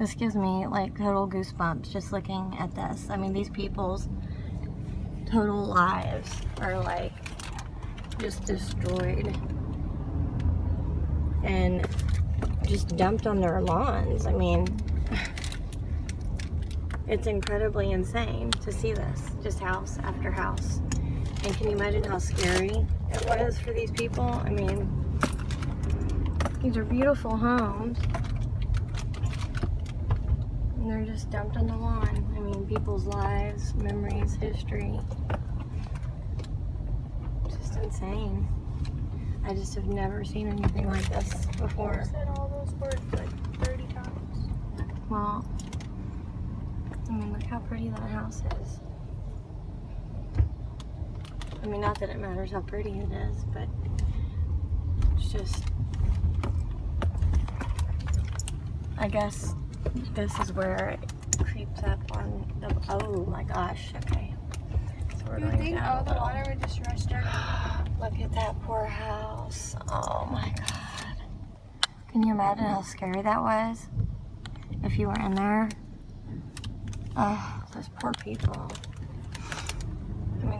This gives me like total goosebumps just looking at this. I mean, these people's total lives are like just destroyed and just dumped on their lawns. I mean, it's incredibly insane to see this, just house after house. And can you imagine how scary it was for these people? I mean, these are beautiful homes, and they're just dumped on the lawn. I mean, people's lives, memories, history. Just insane. I just have never seen anything like this before. I said all those words like 30 times. Well, I mean, look how pretty that house is. I mean, not that it matters how pretty it is, but it's just, I guess this is where it creeps up on the, oh my gosh, okay. So we're You would going think down all a the little. water would just rush down. Look at that poor house. Oh my God. Can you imagine how scary that was? If you were in there? Oh, those poor people.